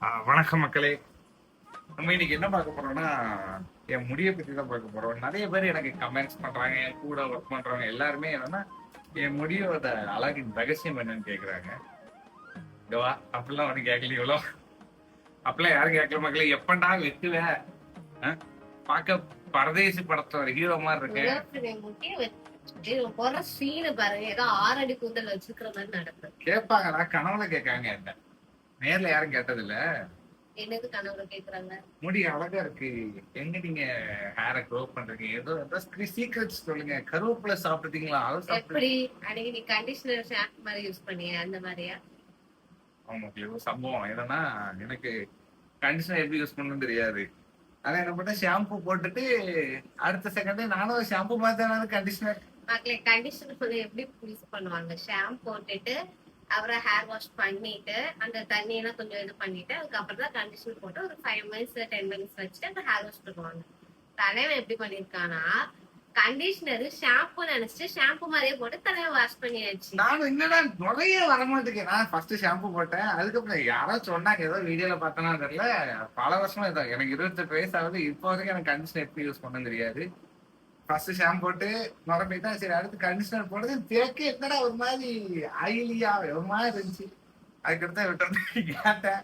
வணக்கம் மக்களே. நம்ம இன்னைக்கு என்ன பார்க்க போறோம்னா, என் முடியை பத்தி தான் பார்க்க போறோம். நிறைய பேர் எனக்கு கமெண்ட்ஸ் பண்றாங்க, என் கூட ஒர்க் பண்றவங்க எல்லாருமே என்னன்னா, என் முடியோட அழகின் ரகசியம் என்னன்னு கேக்குறாங்க. இதுவா அப்படிலாம் ஒண்ணு கேட்கல, இவ்வளோ அப்படிலாம் யாரும் கேட்கல மக்களே. எப்பண்டா வெட்டுவ? பார்க்க பரதேசி படத்தோட ஹீரோ மாதிரி இருக்கு. கேட்பாங்கடா, கனவுல கேட்காங்க. என்ன நேர்ல யாரும் கேட்டது இல்ல. என்னது கனவுல கேக்குறாங்க? முடி அழகா இருக்கு, எங்க நீங்க ஹேரை க்ரோ பண்றீங்க? ஏதோ சீக்ரெட்ஸ் சொல்லுங்க. கருவேப்பிலை சாப்பிட்டீங்களா? எப்படி அன்னைக்கு நீ கண்டிஷனர் ஷாம்பு மாதிரி யூஸ் பண்ணிய அந்த மாதிரியா? ஆமா, ஒரு சம்பவம் என்னன்னா, எனக்கு கண்டிஷனர் எப்படி யூஸ் பண்ணணும்னு தெரியாது. ஆனா என்ன பண்ண, ஷாம்பு போட்டுட்டு அடுத்த செகண்டே நானும் ஷாம்பு மாதிரி கண்டிஷனர். மக்களே, கண்டிஷனர் எப்படி யூஸ் பண்ணுவாங்க? ஷாம்பு போட்டுட்டு அப்புறம் ஹேர் வாஷ் பண்ணிட்டு அந்த தண்ணியெல்லாம் கொஞ்சம் இது பண்ணிட்டு அதுக்கப்புறம் தான் கண்டிஷனர் போட்டு ஒரு 5 மினிட்ஸ் 10 மினிட்ஸ் வச்சுட்டு அந்த ஹேர் வாஷ் பண்ணுவாங்க. தலைவன் எப்படி பண்ணிருக்கானா, கண்டிஷனர் ஷாம்பு நினைச்சிட்டு ஷாம்பு மாதிரியே போட்டு தலையை வாஷ் பண்ணியாச்சு. நானும் என்னடா நிறைய வரமாட்டேங்க. நான் ஃபர்ஸ்ட் ஷாம்பு போட்டேன், அதுக்கப்புறம் யாராவது சொன்னாங்க, ஏதோ வீடியோல பார்த்தனா தெரியல. பல வருஷமா இதான், எனக்கு 28 வயசு ஆகுது. இப்போ வரைக்கும் எனக்கு கண்டிஷனர் எப்படி யூஸ் பண்ண தெரியாது. ஃபர்ஸ்ட் ஷாம்பு போட்டு நுரம்பிட்டா, சரி அடுத்து கண்டிஷனர் போடுறது தேக்க என்னடா ஒரு மாதிரி ஆயிலியா ஒரு மாதிரி இருந்துச்சு. அதுக்கடுத்து விட்டு கேட்டேன்.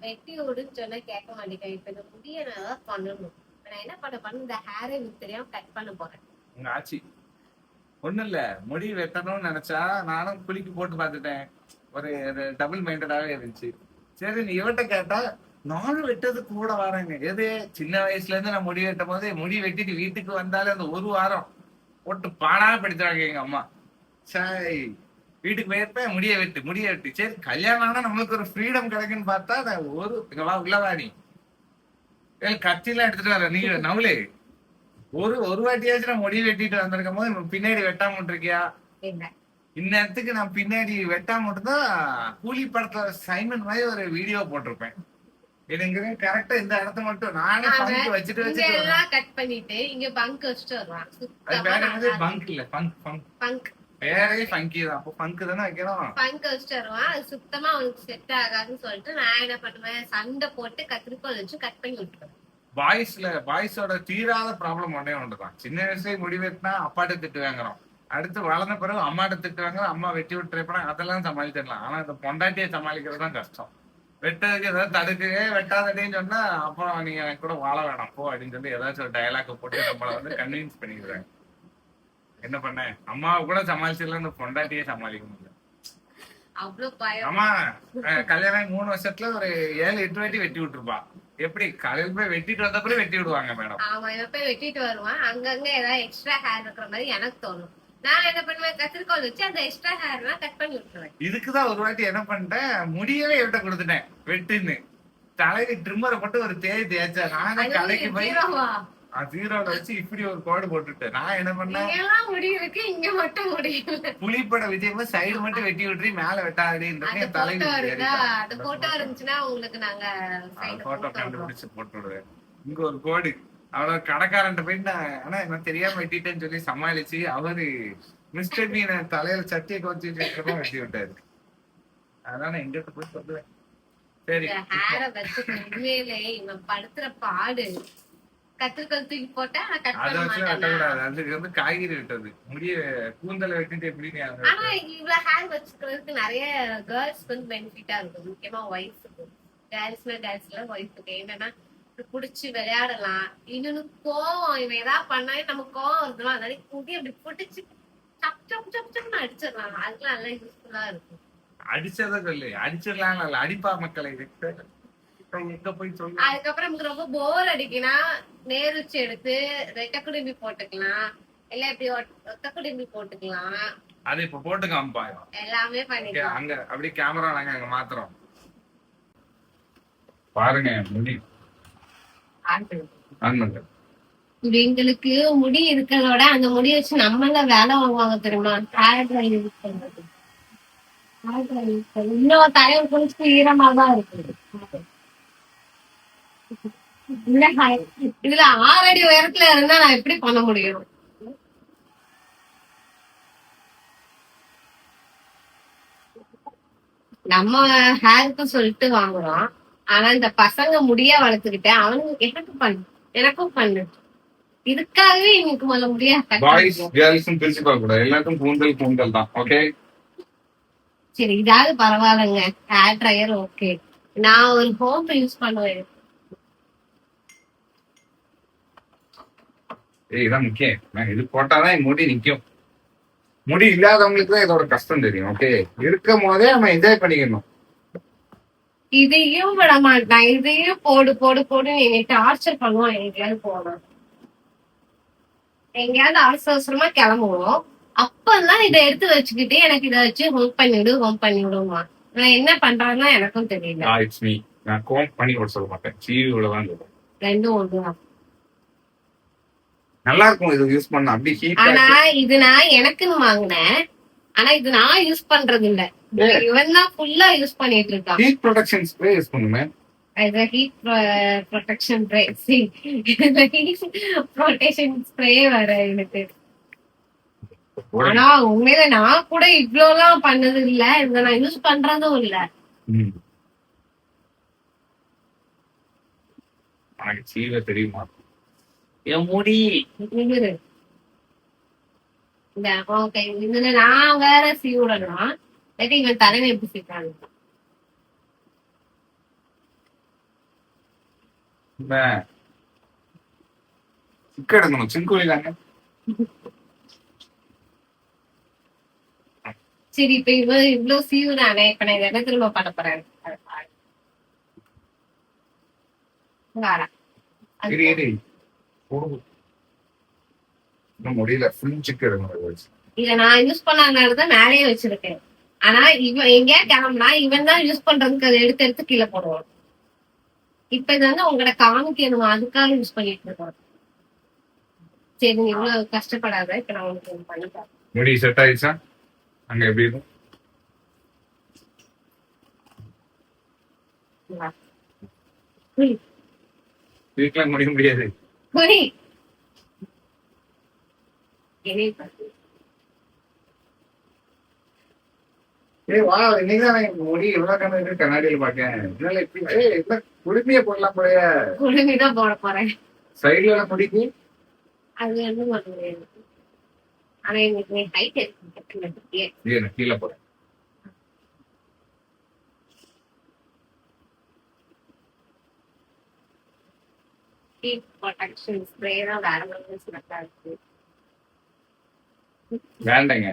வெட்டி விடுன்னு சொன்னா கேட்க மாட்டேங்க. இப்ப இந்த முடிய நான் பண்ணணும். நான் என்ன பண்ண இந்த ஹேரை தெரியாம கட் பண்ண போறேன். உங்க ஆச்சி ஒண்ணும் இல்ல, முடி வெட்டணும்னு நினைச்சா நானும் குளிக்கு போட்டு பார்த்துட்டேன். ஒரு டபுள் மைண்டடாவே இருந்துச்சு. சரி நீ இவட்ட கேட்டா, நானும் வெட்டது கூட வரேங்க. எது சின்ன வயசுல இருந்து நான் முடி வெட்டும் போது, முடி வெட்டிட்டு வீட்டுக்கு வந்தாலே அந்த ஒரு வாரம் போட்டு பாடா படுத்துறாங்க எங்க அம்மா. சரி வீட்டுக்கு போயிருப்பேன், முடிய வெட்டு. சரி கல்யாணம் ஆனா நம்மளுக்கு ஒரு ஃப்ரீடம் கிடைக்குன்னு பார்த்தா, ஒரு உள்ளவா நீ கத்திலாம் எடுத்துட்டு வர நீ நவுலே. ஒரு வாட்டியாச்சும் நான் முடி வெட்டிட்டு வந்திருக்கும் போது பின்னாடி வெட்டாம இருக்கியா? இந்நேரத்துக்கு நான் பின்னாடி வெட்டாம தான் கூலி படத்துல சைமன் மாதிரி ஒரு வீடியோ போட்டிருப்பேன். எனக்கு கரெக்டா இந்த இடத்த மட்டும் நானே பங்க் வச்சுட்டு எல்லாம் கட் பண்ணிட்டு இங்க பங்க் வச்சுட்டு வருவான். அது வேற என்னது? பங்க் இல்ல, பங்க் வேறே ஃபங்கி தான். அப்போ பங்க் தானே வைக்கிறோம். பங்க் வச்சுட்டு வருவான். அது சுத்தமா அவனுக்கு செட் ஆகாதுன்னு சொல்லிட்டு நான் என்ன பண்ணுவேன், சண்டை போட்டு கத்திரிக்கோல் வச்சு கட் பண்ணி விட்டுருவேன். பாய்ஸோட தீராத ப்ராப்ளம் ஒன்னே ஒன்றுதான். சின்ன வயசுல முடிவெட்டினா அப்பாட்ட திட்டு வாங்குறோம். அடுத்து வளர்ந்த பிறகு அம்மாட்ட திட்டு வாங்குற, அம்மா வெட்டி விட்டுறப்ப அதெல்லாம் சமாளிச்சிடலாம். ஆனா இந்த பொண்டாட்டியை சமாளிக்கிறது தான் கஷ்டம். வெட்டதுக்கு ஏதாவது தடுக்கவே வெட்டாதடின்னு சொன்னா, அப்புறம் நீங்க எனக்கு கூட வாழ வேணாம் போ அப்படின்னு சொல்லி ஏதாச்சும் ஒரு டயலாக் போட்டு நம்மளை கன்வின்ஸ் பண்ணிடுறாங்க. என்ன பண்ண, அம்மாவை கூட சமாளிச்சிடலாம், இந்த பொண்டாட்டியே சமாளிக்க முடியல. ஆமா, கல்யாணம் 3 வருஷத்துல ஒரு 7-8 வாட்டி வெட்டி விட்டுருப்பா. எப்படி காலையில போய் வெட்டிட்டு வந்த பிறகு வெட்டி விடுவாங்க மேடம். ஆமா, இவன் போய் வெட்டிட்டு வருவான். அங்கங்க ஏதாவது எக்ஸ்ட்ரா ஹேர் இருக்கிற மாதிரி எனக்கு தோணும். நான் என்ன பண்ணுவேன், கத்திரிக்கோல் வச்சு அந்த எக்ஸ்ட்ரா ஹேர்லாம் கட் பண்ணி விட்டுருவேன். இதுக்குதான் ஒரு வாட்டி என்ன பண்ணிட்டேன், முடியவே இவட்ட கொடுத்துட்டேன் வெட்டுன்னு. தலைக்கு ட்ரிம்மரை போட்டு ஒரு தேய்ச்சா. நானே கடைக்கு போய் ஜீரோல வச்சு இப்படி ஒரு கோடு போட்டுட்டேன். நான் என்ன பண்ணேன், முடியிருக்கு இங்க மட்டும் முடியல. புலிப்பட விஜய் சைடு மட்டும் வெட்டி விட்டுறி, மேல வெட்டாதீங்க. தலைக்கு போட்டோ இருந்துச்சுன்னா உங்களுக்கு நாங்க போட்டோ கண்டுபிடிச்சு போட்டு விடுவேன். இங்க ஒரு கோடு அவ்வளவு கடைக்காரன் போயிட்டு, ஆனா நான் தெரியாம வெட்டிட்டேன்னு சொல்லி சமாளிச்சு அவரு மிஸ்டர் மீன் தலையில சட்டியை கோச்சு வெட்டி விட்டாரு. அதனால எங்கிட்ட போய் சொல்லுவேன். சரி, உண்மையிலே இவன் படுத்துற பாடு. கத்திரிக்கோல் தூக்கி போட்டா அதுக்கு வந்து காய்கறி வெட்டது முடிய கூந்தலை வெட்டிட்டு எப்படி. ஆனா இவ்வளவு ஹேர் வச்சுக்கிறதுக்கு நிறைய கேர்ள்ஸ்க்கு வந்து பெனிஃபிட்டா இருக்கும். முக்கியமா ஒய்ஃபுக்கு, கேர்ள்ஸ்ல ஒய்ஃபுக்கு என்னன்னா புடிச்சு விளையாடலாம். இன்னொன்னு கோவம், இவன் ஏதாவது பண்ணாலே நமக்கு கோவம் வருதுலாம், அதனால முடி அப்படி புடிச்சு சப் சப் சப் சப்னு அடிச்சிடலாம். அதுக்கெல்லாம் நல்லா யூஸ்ஃபுல்லா இருக்கும். அடிச்சதை சொல்லு, அடிச்சிடலாம் இல்ல, அடிப்பா மக்களை. அதுக்கப்புறம் நமக்கு ரொம்ப போர் அடிக்குன்னா நேருச்சி எடுத்து ரெட்டை குடுமி போட்டுக்கலாம், இல்ல இப்படி ஒத்த குடுமி போட்டுக்கலாம். அது இப்ப போட்டு காமிப்பாங்க, எல்லாமே பண்ணிக்கலாம். அங்க அப்படியே கேமரா நாங்க அங்க மாத்துறோம் பாருங்க. முடி எங்களுக்கு முடி இருக்கிறதோட அந்த முடி வச்சு நம்மள வேலை வாங்குவாங்க தெரியுமா? ஹேர் ட்ரை யூஸ் பண்றது. இன்னும் தலைவர் குளிச்சு ஈரமாதான் இருக்குது. இதுல 6 அடி உயரத்துல இருந்தா நான் எப்படி பண்ண முடியும்? நம்ம ஹேருக்கு சொல்லிட்டு வாங்குறோம். ஆனா இந்த பசங்க முடியா வளர்த்துக்கிட்டு அவனுக்கு எனக்கும் பண்ணு இதுக்காகவே எனக்கு முதல்ல முடியா பாய்ஸ் கேர்ள்ஸ் பிரிச்சு பார்க்க கூடாது, எல்லாருக்கும் கூந்தல் தான். ஓகே சரி, இதாவது பரவாயில்லைங்க. Hair dryer okay. நான் ஒரு ஹோம் யூஸ் பண்ணுவேன். இதான் முக்கியம். இது போட்டாதான் என் முடி நிக்கும். முடி இல்லாதவங்களுக்கு தான் இதோட கஷ்டம் தெரியும். ஓகே, இருக்கும் போதே நம்ம என்ஜாய் பண்ணிக்கணும். இதையும் விட மாட்டான். இதையும் போடு போடு போடு என்னை டார்ச்சர் பண்ணுவான். எங்கேயாவது போனோம், எங்கேயாவது அவசர அவசரமா கிளம்புவோம். அப்பதான் இதை எடுத்து வச்சுக்கிட்டு எனக்கு இதை வச்சு ஹோம் பண்ணிவிடுமா. நான் என்ன பண்றான்னா எனக்கும் தெரியல. It's me. நான் கோம் பண்ணி விட சொல்ல மாட்டேன், சீவி விடதான் சொல்லுவேன். ரெண்டும் ஒண்ணுதான். நல்லா இருக்கும் இது யூஸ் பண்ண. அப்படி ஹீட். ஆனா இது நான் எனக்குன்னு வாங்கினேன். ஆனா இது நான் யூஸ் பண்றது இல்ல. இவன் தான் ஃபுல்லா யூஸ் பண்ணிட்டு இருக்கான். ஹீட் ப்ரொடெக்ஷன் ஸ்ப்ரே யூஸ் பண்ணுமே. இது ஹீட் ப்ரொடெக்ஷன் ஸ்ப்ரே வர எனக்கு. ஆனா உண்மையில நான் கூட இவ்வளவு எல்லாம் பண்ணது இல்ல. இத நான் யூஸ் பண்றதும் இல்ல. எனக்கு சீவ தெரியுமா என் முடி. இதுல நான் வேற சீவுடலாம். இவன் தலைமை எப்படி சீக்காங்க. சிக்க எடுக்கணும், சிங்குலிதாங்க. சரி, இப்ப இவ்வளவு சீவுனானே. இப்ப நான் இதை திரும்ப பண்ண போறேன். முடியல, ஃபுல் சிக்க எடுக்கணும். இத நான் யூஸ் பண்ணாதான் மேலேயே வச்சிருக்கேன். ஆனா இவன் எங்கேயா கிளம்புனா இவன் தான் யூஸ் பண்றதுக்கு அதை எடுத்து எடுத்து கீழே போடுவான். இப்ப இது வந்து உங்களோட காமிக்கணும், அதுக்காக யூஸ் பண்ணிட்டு இருக்கோம். சரி, நீ இவ்வளவு கஷ்டப்படாத. இப்ப நான் உனக்கு பண்ணிட்டேன். முடி செட் ஆயிடுச்சா? அங்க எப்படி இருக்கும்? வீட்டுல முடிய முடியாது. முடி எவ்வளவு கண்ணாடியில பாக்கேன். குடுமைய போடலாம் போலயே. குடுமிதான் போட போறேன். சைடுல முடிக்கு அது ஒண்ணும் பண்ண முடியாது. ஆனா எனக்கு ஹைட் இருக்கு. கீழே போறேன். ஹீட் ப்ரொடெக்ஷன் ஸ்ப்ரே தான் வேற மாதிரி சிறப்பா இருக்கு. வேண்டங்க.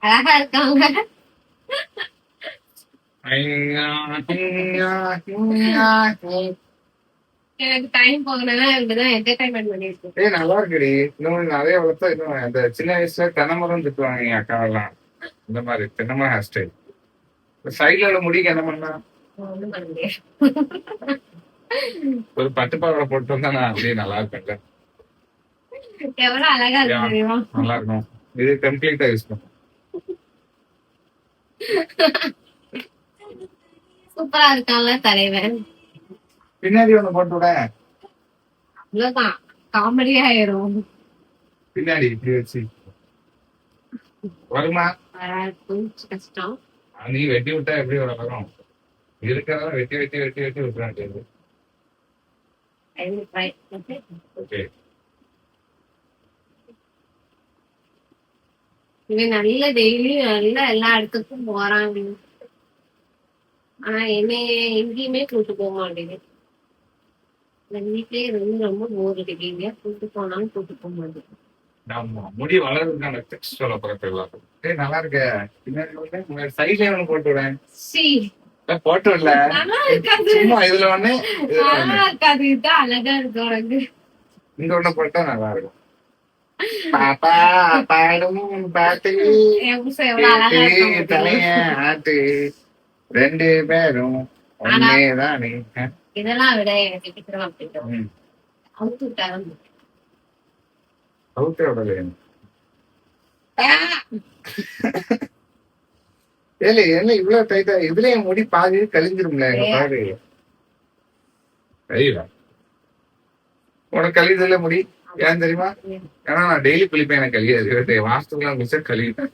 அழகா இருக்காங்க. எனக்கு டைம் போகணும்னா இப்படிதான் என்டர்டைன்மெண்ட் பண்ணிட்டு. நல்லா இருக்குடி. இன்னும் நிறைய வளர்த்தா இன்னும் அந்த சின்ன வயசுல தென்னமரம் திட்டுவாங்க என் அக்கா எல்லாம். இந்த மாதிரி தென்னமரம் ஹேர் ஸ்டைல். சைட்ல முடிக்க என்ன பண்ணா ஒண்ணும் பண்ண முடியாது. ஒரு பட்டு பாவாடை போட்டு வந்தா நான் அப்படியே நல்லா இருப்பேன். எவ்வளவு அழகா இருக்கு தெரியுமா? நல்லா இருக்கும். இது டெம்ப்ளேட்டா யூஸ் பண்ணும். சூப்பரா இருக்கான்ல தலைவன். பின்னாடி ஒண்ணு போட்டு விட. அவ்வளவுதான், காமெடியா ஆயிரும். பின்னாடி இப்படி வச்சு வருமா? கஷ்டம். நீ வெட்டி விட்டா எப்படி வரும்? இருக்கிறதெல்லாம் வெட்டி வெட்டி வெட்டி வெட்டி விட்டுறான். இவன் நல்ல டெய்லியும் நல்ல எல்லா இடத்துக்கும் போறான். ஆனா என்னைய எங்கேயுமே கூட்டு போக மாட்டேங்குது. வீட்லயே இருந்து ரொம்ப போர் அடிக்கீங்க. கூட்டு போனாலும் கூட்டு போக மாட்டேங்குது. முடி வளர்றதுக்கான டிப்ஸ் சொல்ல போறேன். நல்லா இருக்க. பின்னாடி சைட்ல ஒண்ணு போட்டு விடேன். போட்டு விடல, சும்மா இதுல ஒண்ணு இருக்காது. இதுதான் அழகா இருக்கு உனக்கு. இங்க ஒண்ணு போட்டா நல்லா இருக்கும். பாப்பா பாடும் பாட்டு தலைய ஆட்டு ரெண்டு பேரும் ஒன்னேதானே. இதெல்லாம் விட எனக்கு பிடிக்கிறோம் அப்படின்ட்டு அவுத்து விட்டாலும் அவுத்து விடல. ஏல என்ன இவ்வளவு டைட்டா இதுல என் முடி பாதி கழிஞ்சிரும்ல எங்க பாரு. ஐயா உனக்கு கழியுதுல முடி, ஏன் தெரியுமா? ஏன்னா நான் டெய்லி குளிப்பேன், எனக்கு கழியாது. மாசத்துக்குலாம் குளிச்சா கழிப்பேன்.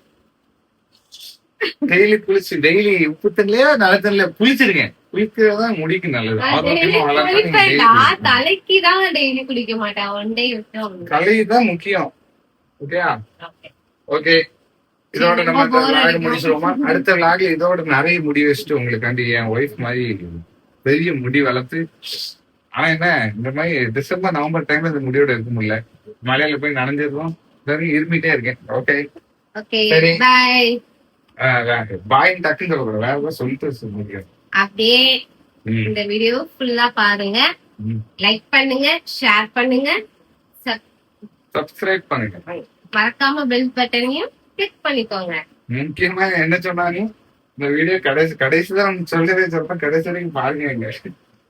டெய்லி குளிச்சு டெய்லி உப்பு தண்ணிலயோ நல்ல தண்ணில குளிச்சிருக்கேன். குளிக்கிறதுதான் முடிக்கு நல்லது. ஆரோக்கியமா வளர்த்தா தலைக்குதான் டெய்லி குளிக்க மாட்டேன், ஒன் டே விட்டு. கழிவுதான் முக்கியம். ஓகேயா? ஓகே, இதோட நம்ம விளாக் முடிச்சிருவோமா? அடுத்த விளாக்ல இதோட நிறைய முடி வச்சுட்டு உங்களுக்காண்டி என் ஒய்ஃப் மாதிரி பெரிய முடி வளர்த்து. ஆனா என்ன, இந்த மாதிரி டிசம்பர் நவம்பர் டைம்ல இந்த முடியோட இருக்க முடியல. மலையில போய் நனைஞ்சிருக்கோம், இருமிட்டே இருக்கேன். ஓகே சரி, பாய். பாய் டக்குன்னு சொல்லக்கூடாது, வேற ஏதாவது சொல்லிட்டு முடியும். அப்படியே இந்த வீடியோ ஃபுல்லா பாருங்க, லைக் பண்ணுங்க, ஷேர் பண்ணுங்க, சப்ஸ்கிரைப் பண்ணுங்க, மறக்காம பெல் பட்டனையும் கிளிக் பண்ணிக்கோங்க. முக்கியமா என்ன சொன்னாங்க இந்த வீடியோ கடைசிதான் சொல்லவே சொல்றேன், கடைசி வரைக்கும் பாருங்க.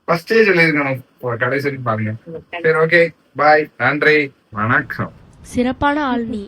ஃபர்ஸ்டே சொல்லியிருக்கணும், கடைசி வரைக்கும் பாருங்க. சரி, ஓகே, பாய், நன்றி, வணக்கம். சிறப்பான ஆள் நீ.